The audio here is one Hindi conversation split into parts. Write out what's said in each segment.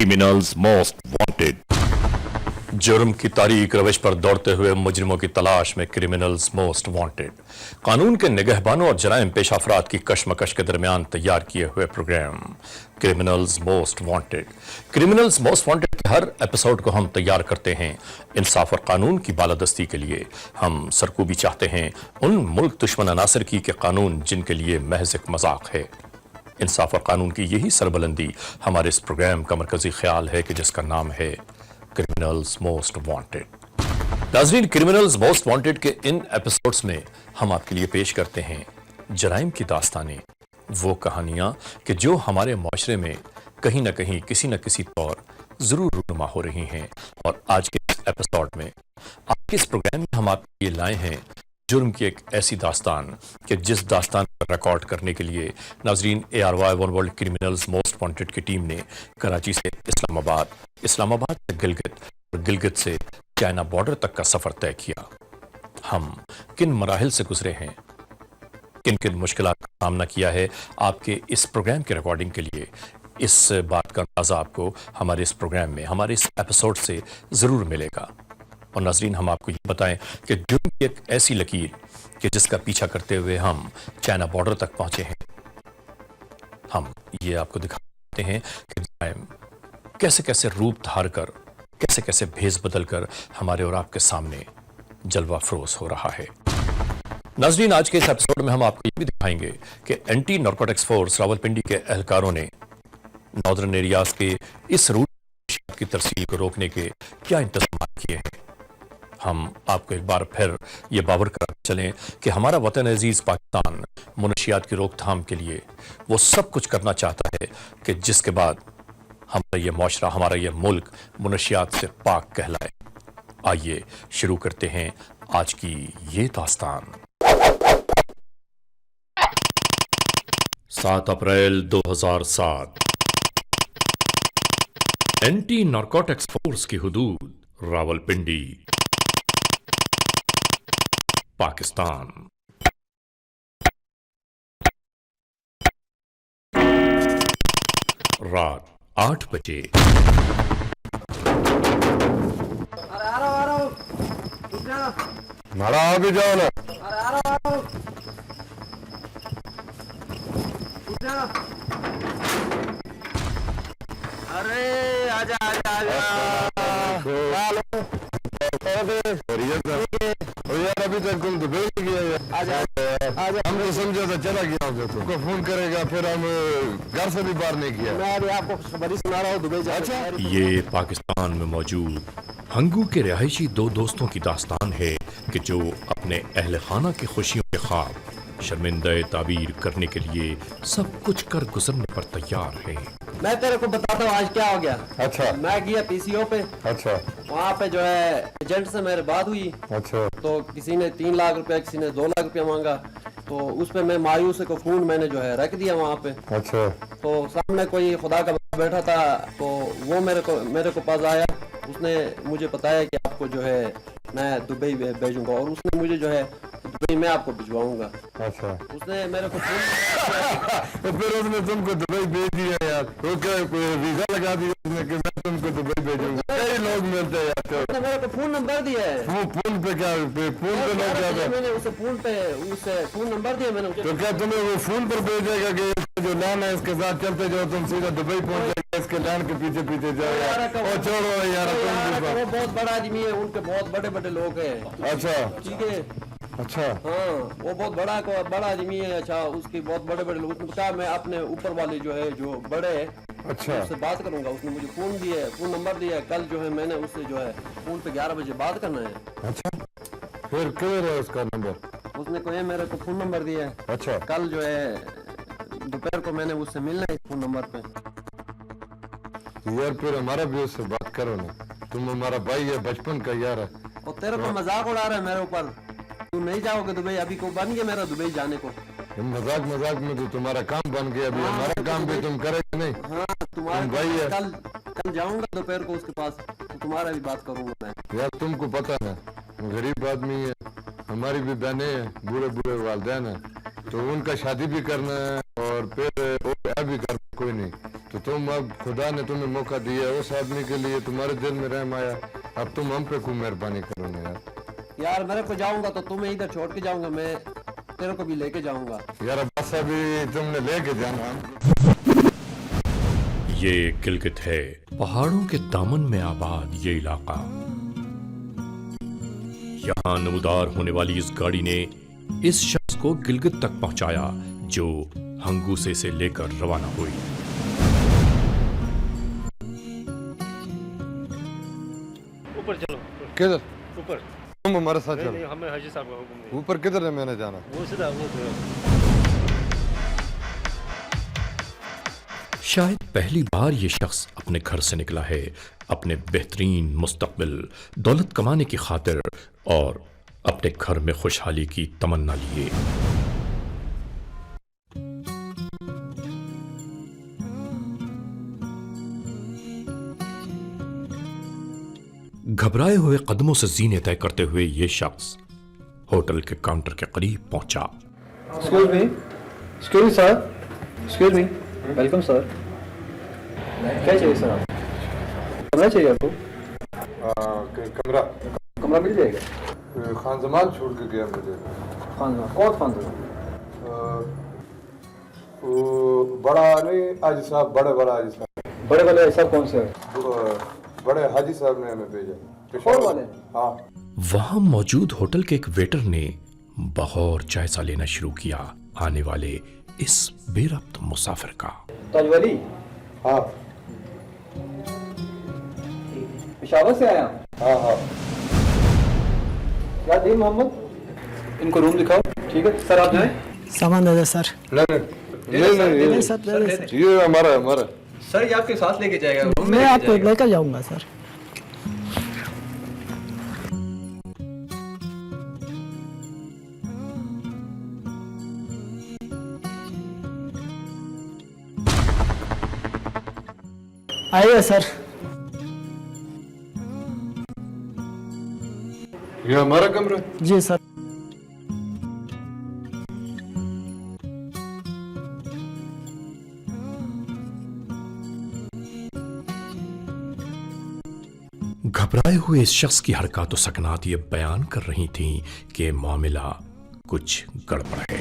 Criminals most wanted. जुर्म की तारीख रविश पर दौड़ते हुए मुजरिमों की तलाश में क्रिमिनल्स मोस्ट वांटेड कानून के निगहबानों और जराइम पेश अफराद की कशमकश के दरमियान तैयार किए हुए programme criminals most wanted. Criminals most wanted के हर एपिसोड को हम तैयार करते हैं इंसाफ और कानून की बालादस्ती के लिए। हम सरकूबी चाहते हैं उन मुल्क दुश्मन अनासर की कि कानून जिनके लिए महज एक मजाक है। इंसाफ और कानून की यही सरबुलंदी हमारे इस प्रोग्राम का मरकजी ख्याल है कि जिसका नाम है क्रिमिनल्स मोस्ट वांटेड। नाज़रीन, क्रिमिनल्स मोस्ट वांटेड के इन एपिसोड्स में हम आपके लिए पेश करते हैं जराइम की दास्तानें, वो कहानियां कि जो हमारे माशरे में कहीं ना कहीं किसी न किसी तौर जरूर रूनुमा हो रही हैं। और आज के इस एपिसोड में, आज के इस प्रोग्राम में हम आपके लिए लाए हैं जुर्म की एक ऐसी दास्तान कि जिस दास्तान को रिकॉर्ड करने के लिए नाजरीन ARY one world criminals most wanted की टीम ने कराची से इस्लामाबाद, इस्लामाबाद से गिलगित और गिलगित से चाइना बॉर्डर तक का सफर तय किया। हम किन मराहिल से गुजरे हैं, किन किन मुश्किलात का सामना किया है, आपके इस प्रोग्राम की रिकॉर्डिंग के लिए इस बात का अंदाजा आपको हमारे इस प्रोग्राम में, हमारे इस एपिसोड से जरूर मिलेगा। और नाजरीन, हम आपको ये बताएं कि जुर्म की एक ऐसी लकीर कि जिसका पीछा करते हुए हम चाइना बॉर्डर तक पहुंचे हैं। हम ये आपको दिखाते हैं कि जराइम कैसे कैसे रूप धार कर, कैसे कैसे भेस बदल कर हमारे और आपके सामने जलवा फरोज हो रहा है। नाजरीन, आज के इस एपिसोड में हम आपको ये भी दिखाएंगे कि एंटी नारकोटिक्स फोर्स रावलपिंडी के एहलकारों ने नॉर्दर्न एरियाज के इस रूट की तरसील को रोकने के क्या इंतजाम किए हैं। हम आपको एक बार फिर ये बावर कराते चलें कि हमारा वतन अजीज पाकिस्तान मुनशियात की रोकथाम के लिए वो सब कुछ करना चाहता है कि जिसके बाद हमारा ये माशरा, हमारा ये मुल्क मुनशियात से पाक कहलाए। आइए शुरू करते हैं आज की ये दास्तान। 7 अप्रैल 2007 एंटी नारकोटिक्स फोर्स की हुदूद रावलपिंडी, पाकिस्तान। रात 8 बजे। मारा आगे जाओ ना। अरे आजा आजा आजा। यार अभी तक तुम दुबई नहीं गया यार। आजा। हम तो समझा था चला गया होगा, तुमको फोन करेगा, फिर हम घर से भी बाहर नहीं किया। मैं अभी आपको खुशखबरी सुना रहा हूँ दुबई जा। अच्छा, ये पाकिस्तान में मौजूद हंगू के रिहायशी 2 दोस्तों की दास्तान है कि जो अपने अहल खाना की खुशियों के ख्वाब शर्मिंदा ताबीर करने के लिए सब कुछ कर गुजरने पर तैयार है। मैं तेरे को बताता हूँ आज क्या हो गया। अच्छा। मैं गया PCO पे। अच्छा। वहाँ पे जो है एजेंट से मेरी बात हुई। अच्छा। तो किसी ने 3 लाख रुपया, किसी ने 2 लाख रुपया मांगा। तो उस पे मैं मायूस को फोन मैंने जो है रख दिया वहाँ पे। अच्छा। तो सामने कोई खुदा का बंदा बैठा था, तो वो मेरे को पास आया। उसने मुझे बताया कि आपको जो है मैं दुबई भेजूंगा और उसने मुझे जो है दुबई में आपको भिजवाऊंगा। अच्छा। उसने मेरे को तो फिर उसने तुमको दुबई भेज दिया यार। तो क्या वीजा लगा दिया उसने कि मैं तुमको दुबई भेजूंगा। कई लोग मिलते हैं यार। उसने मेरे को फोन नंबर दिया है। वो फोन पे क्या, फोन पे लोग क्या था? मैंने उसे फोन नंबर दिया मैंने उसे। तो क्या तुम्हें वो फोन पर भेजेगा कि जो लान है इसके साथ चलते जाओ, तुम सीधा दुबई पहुंच जाएगा, इसके लान के पीछे पीछे जाओ यार। और छोड़ो यार, वो बहुत बड़ा आदमी है, उनके बहुत बड़े बड़े लोग हैं। अच्छा। ठीक है। अच्छा। हाँ, वो बहुत बड़ा आदमी है। अच्छा, उसके बहुत बड़े बड़े लोग। उसने कहा मैं अपने ऊपर वाले जो है जो बड़े है, अच्छा, उससे बात करूंगा। उसने मुझे फोन दिया है, फोन नंबर दिया है। कल जो है मैंने उससे जो है फोन पे 11 बजे बात करना है। अच्छा। फिर क्लियर है उसका नंबर? उसने कोई मेरे को फोन नंबर दिया है। अच्छा। कल जो है दोपहर को मैंने उससे मिलना है फोन नंबर पे। यार फिर हमारा भी उससे बात करो ना, तुम हमारा भाई है, बचपन का यार है। और तेरे को मजाक उड़ा रहा है मेरे ऊपर। तू नहीं जाओगे दुबई? अभी को बन गया मेरा दुबई जाने को। मजाक मजाक में तो तुम्हारा काम बन गया, अभी हमारा काम भी तुम करेगे नहीं। हाँ, तुम्हारा भाई है। कल जाऊंगा दोपहर को उसके पास, तो तुम्हारा भी बात करूंगा मैं। यार तुमको पता ना, गरीब आदमी है, हमारी भी बहनें हैं, बुरे बुरे वालिदैन हैं, तो उनका शादी भी करना है और फिर भी करना, कोई नहीं। तो तुम अब खुदा ने तुम्हें मौका दिया, उस आदमी के लिए तुम्हारे दिल में रहम आया, अब तुम हम पे क्यों मेहरबानी करोगे यार? यार मेरे को जाऊंगा तो तुम्हें इधर छोड़ के जाऊंगा, मैं तेरे को भी लेके जाऊंगा। यार बस अभी तुमने लेके जाना। ये गिलगित है, पहाड़ों के दामन में आबाद ये इलाका। यहां नमूदार होने वाली इस गाड़ी ने इस शख्स को गिलगित तक पहुंचाया जो हंगूसे से लेकर रवाना हुई। ऊपर चलो, किधर? ऊपर। तुम हमारे साथ नहीं, चलो। नहीं, हमें हाजी साहब का हुक्म है। ऊपर किधर है मैंने जाना? वो सीधा वो शायद पहली बार ये शख्स अपने घर से निकला है अपने बेहतरीन मुस्तकबिल, दौलत कमाने की खातिर और अपने घर में खुशहाली की तमन्ना लिए। घबराए हुए कदमों से जीने तय करते हुए ये शख्स होटल के काउंटर के करीब पहुंचा। Excuse me, sir. Excuse me. Welcome, sir. क्या चाहिए सर आप? कमरा चाहिए आपको? कमरा कमरा मिल जाएगा। खान जमाल छोड़ के गया मुझे। खान कौन खान साहब? वो बड़ा नहीं हाजी साहब, बड़ा हाजी साहब। बड़े वाले ऐसा कौन से है? बड़े हाजी साहब ने हमें भेजा। पेशवार वाले? हाँ। वहां मौजूद होटल के एक वेटर ने बगौर जायजा लेना शुरू किया आने वाले इस बेरब्त मुसाफिर का। ताजवाली? हाँ पेशावर से आया? हाँ। क्या दी मोहम्मद? इनको रूम दिखाओ। ठीक है सर, आप जाएं। सामान दे दे सर। नहीं सर दे दे सर। ये हमारा सर ये आपके साथ लेके जाएगा। मैं आपको लेकर जाऊंगा सर। आइए सर। ये हमारा कमरा? जी सर। घबराए हुए इस शख्स की हरकत सकनात ये बयान कर रही थीं कि मामला कुछ गड़बड़ है।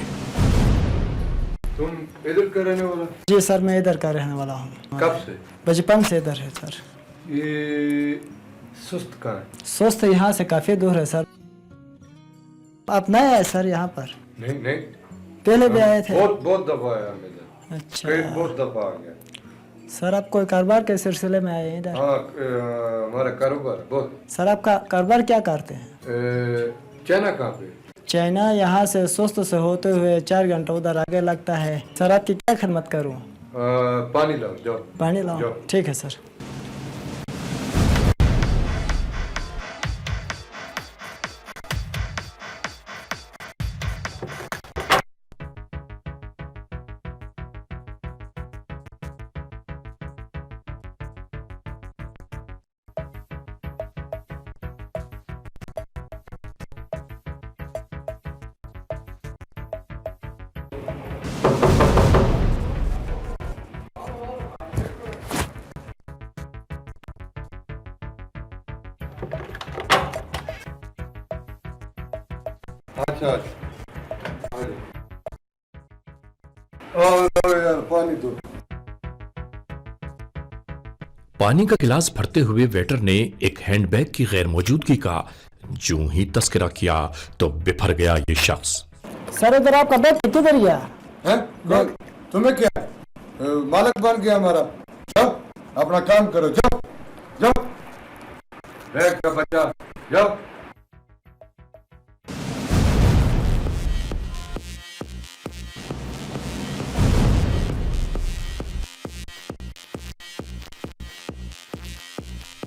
तुम इधर का रहने वाला? जी सर, मैं इधर का रहने वाला हूँ। कब से? बचपन से इधर है सर। ये सुस्त कहाँ है? स्वस्थ यहाँ से काफी दूर है सर। आप नए आए सर यहाँ पर? नहीं पहले भी आए थे? बहुत दफा आया मैं इधर। अच्छा बहुत दफा आ गया सर। आप कोई कारोबार के सिलसिले में आए हैं इधर? हाँ, हमारा कारोबार बहुत। सर आपका कारोबार क्या करते हैं? चाइना कहाँ पे? चाइना यहाँ से स्वस्थ से होते हुए 4 घंटा उधर आगे लगता है सर। आपकी क्या खिदमत करूँ? पानी लाओ, जाओ। पानी लाओ? ठीक है सर। अच्छा यार पानी दो। पानी का गिलास भरते हुए वेटर ने एक हैंडबैग की गैर मौजूदगी का जो ही तस्करा किया तो बिफर गया ये शख्स। सर इधर आपका बैग किधर गया? हैं? तुम्हें क्या मालिक बन गया हमारा? जाओ अपना काम करो, जाओ जाओ। बैग का बच्चा, जाओ।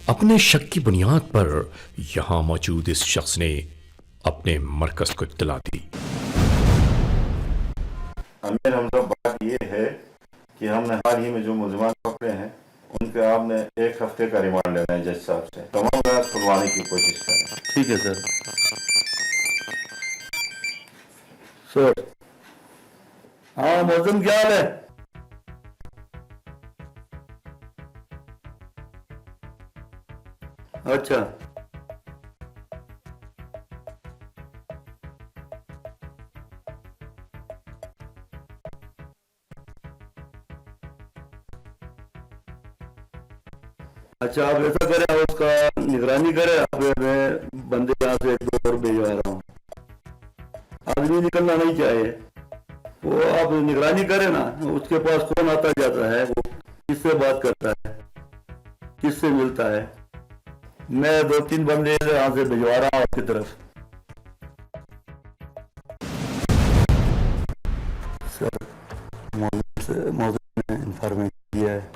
अपने शक की बुनियाद पर यहां मौजूद इस शख्स ने अपने मरकज को इत्तला दी। अमीर हमजा, बात ये है कि हमने हाल ही में जो मुलजमान पकड़े हैं उन पे आपने 1 हफ्ते का रिमांड लेना है जज साहब से। तमाम रात खुलवाने की कोशिश करें। ठीक है सर। सर हाँ मौसम क्या हाल है? अच्छा अच्छा, आप ऐसा करें, आप उसका निगरानी करें। आप मैं बंदे यहाँ से 1 2 और भिजवा रहा हूँ। आदमी निकलना नहीं चाहिए, वो आप निगरानी करें ना। उसके पास कौन आता जाता है, वो किससे बात करता है, किससे मिलता है। मैं 2 3 बंदे यहाँ से भिजवा रहा हूँ आपकी तरफ। सर मौजूद ने इन्फॉर्मेशन दिया है,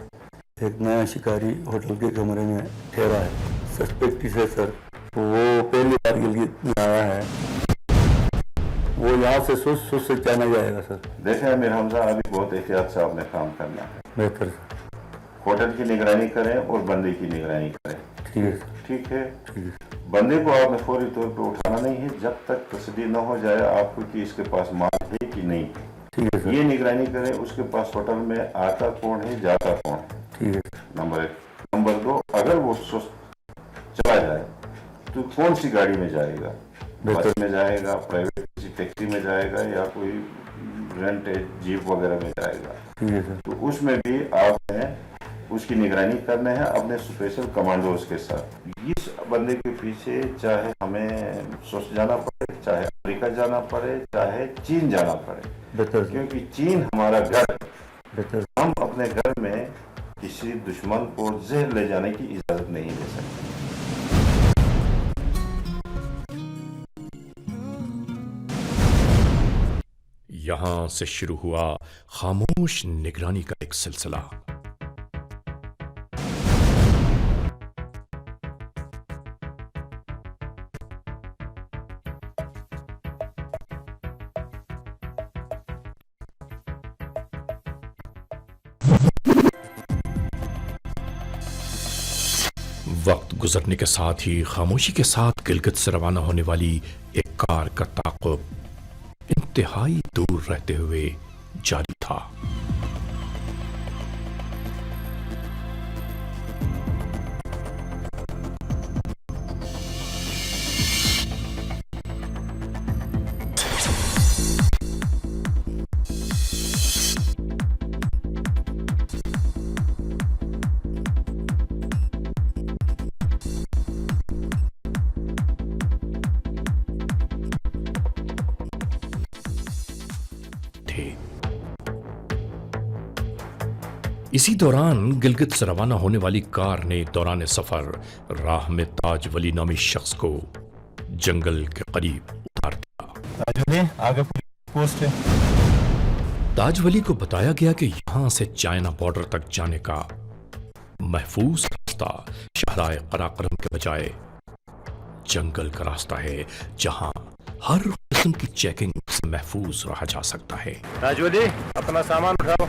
एक नया शिकारी होटल के कमरे में ठहरा है। सस्पेक्ट है सर, वो पहली बार गिलगित में आया है। वो यहाँ से सुस्त से क्या नहीं जाएगा सर। देखें अमीर हमजा, अभी बहुत एहतियात से आपने काम करना है। बेहतर सर। होटल की निगरानी करें और बंदे की निगरानी करें। ठीक है सर। ठीक है। ठीक है। बंदे को आपने फौरी तौर पर उठाना नहीं है जब तक तस्दीक न हो जाए आपको कि इसके पास माल है कि नहीं। ठीक है सर। ये निगरानी करें उसके पास होटल में आता कौन है, जाता कौन है। ठीक है। नंबर 1। नंबर 2, अगर वो चला जाए तो कौन सी गाड़ी में जाएगा, बस में जाएगा, प्राइवेट किसी टैक्सी में जाएगा, या कोई रेंट जीप वगैरह में जाएगा। ठीक है सर। तो उसमें भी आपने उसकी निगरानी करना है अपने स्पेशल कमांडोज के साथ। इस बंदे के पीछे चाहे हमें सोच जाना पड़े, चाहे अमेरिका जाना पड़े, चाहे चीन जाना पड़े। बेहतर, क्योंकि चीन हमारा घर। बेहतर। हम अपने घर में किसी दुश्मन को जहर ले जाने की इजाजत नहीं दे सकते। यहां से शुरू हुआ खामोश निगरानी का एक सिलसिला। वक्त गुजरने के साथ ही खामोशी के साथ गिलगित से रवाना होने वाली एक कार का ताक़ुब इंतहाई दूर रहते हुए जारी था। इसी दौरान गिलगित से रवाना होने वाली कार ने दौरान सफर राह में ताज वली नामी शख्स को जंगल के करीब उतार दिया। आगे पोस्ट है। ताज वली को बताया गया कि यहां से चाइना बॉर्डर तक जाने का महफूज रास्ता शहराए कराकरम के बजाय जंगल का रास्ता है, जहां हर किस्म की चेकिंग से महफूज रहा जा सकता है। ताजवली, अपना सामान उठाओ,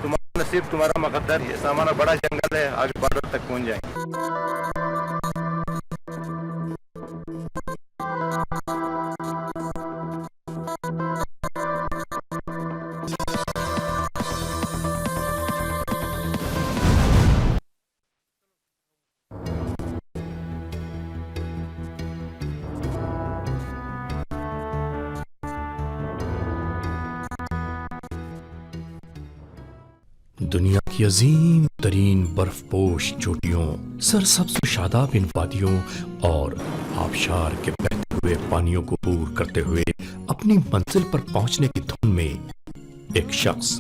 तुम्हारा नसीब, तुम्हारा मुकद्दर। ये सामान बड़ा जंगल है, आगे बॉर्डर तक पहुंच जाएंगे। दुनिया की अजीम तरीन बर्फपोश चोटियों, सरसब्ज शादाब इन वादियों और आबशार के बहते हुए पानियों को दूर करते हुए अपनी मंजिल पर पहुंचने की धुन में एक शख्स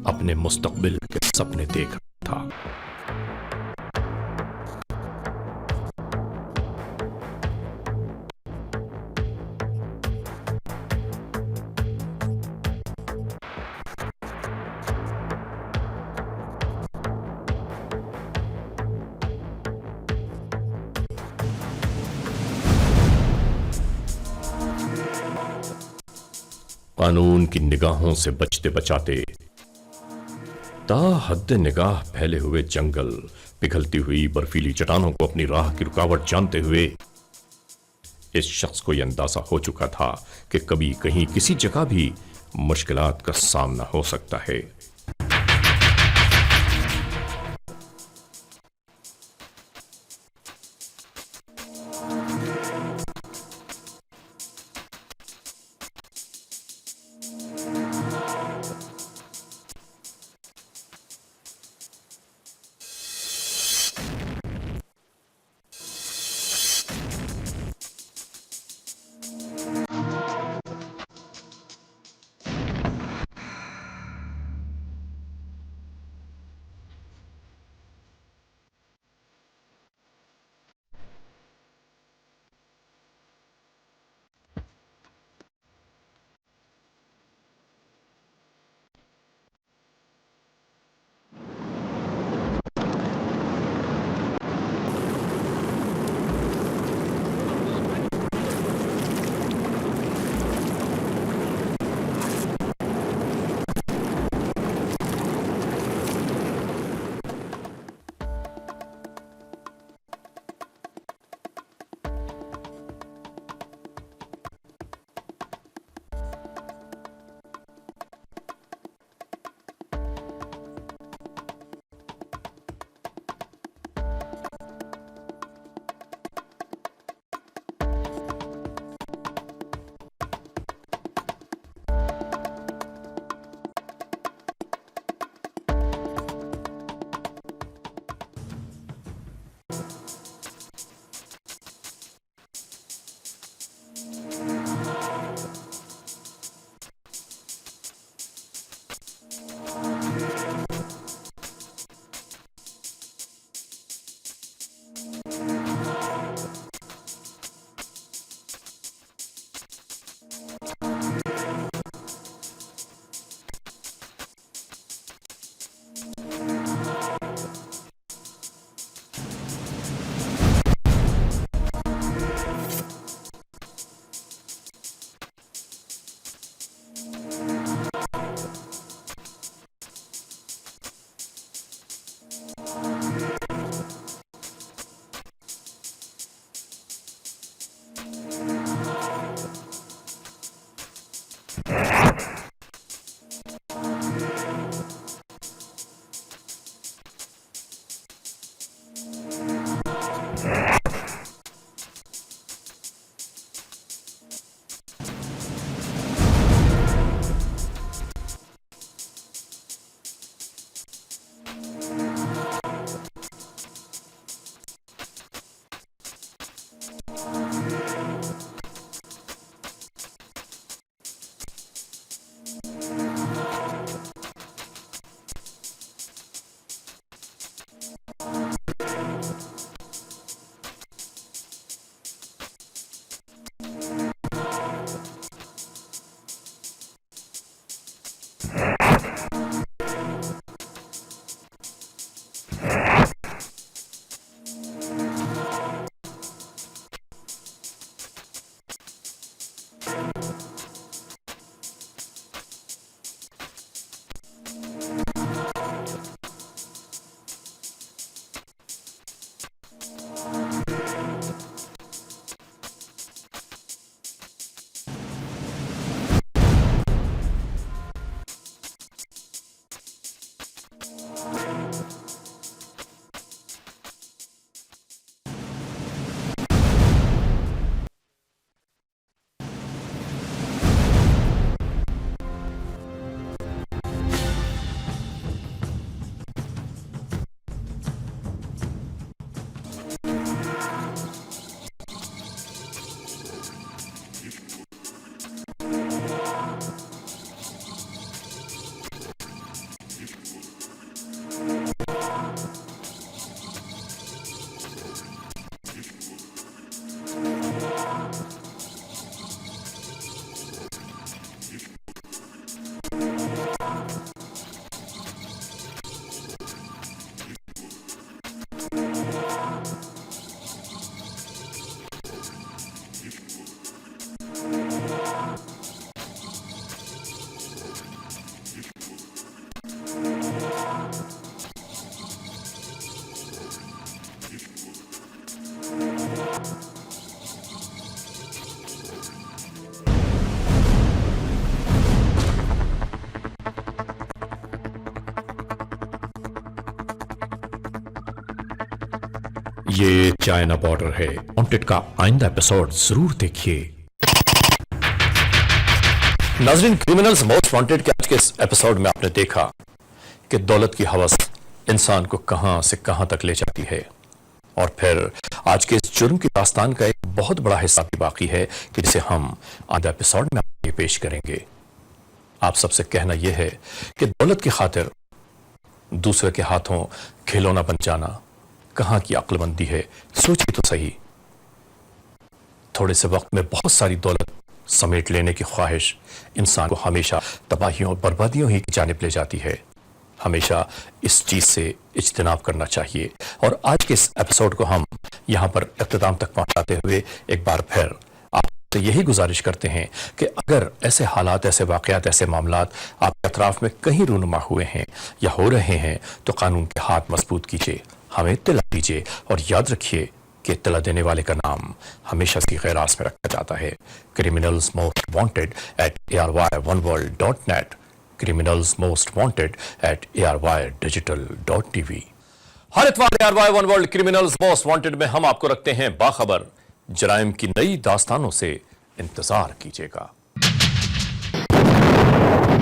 अपने मुस्तकबिल के सपने देख रहा था। कानून की निगाहों से बचते बचाते ता हद निगाह फैले हुए जंगल, पिघलती हुई बर्फीली चट्टानों को अपनी राह की रुकावट जानते हुए इस शख्स को यह अंदाजा हो चुका था कि कभी कहीं किसी जगह भी मुश्किलात का सामना हो सकता है। ये चाइना बॉर्डर है। वांटेड का आइंदा एपिसोड जरूर देखिए। नाजरीन, क्रिमिनल्स मोस्ट वांटेड के आज के इस एपिसोड में आपने देखा कि दौलत की हवस इंसान को कहां से कहां तक ले जाती है, और फिर आज के इस जुर्म की दास्तान का एक बहुत बड़ा हिस्सा भी बाकी है कि जिसे हम आधा एपिसोड में आपको पेश करेंगे। आप सबसे कहना यह है कि दौलत की खातिर दूसरे के हाथों खिलौना बन जाना कहां की अक्लमंदी है, सोचिए तो सही। थोड़े से वक्त में बहुत सारी दौलत समेट लेने की ख्वाहिश इंसान को हमेशा तबाहियों और बर्बादियों ही की जानिब ले जाती है। हमेशा इस चीज से इज्तिनाब करना चाहिए। और आज के इस एपिसोड को हम यहां पर इख्तिताम तक पहुंचाते हुए एक बार फिर आपसे यही गुजारिश करते हैं कि अगर ऐसे हालात, ऐसे वाकयात, ऐसे मामलात आपके अतराफ में कहीं रूनुमा हुए हैं या हो रहे हैं तो कानून के हाथ मजबूत कीजिए, हमें इत्तला दीजिए और याद रखिए कि इत्तला देने वाले का नाम हमेशा सी खैरास में रखा जाता है। Criminals most wanted at ARY1world.net, criminals most wanted at ARYdigital.tv। हर इतवार ARY one world criminals most wanted में हम आपको रखते हैं बाखबर। जराइम की नई दास्तानों से इंतजार कीजिएगा।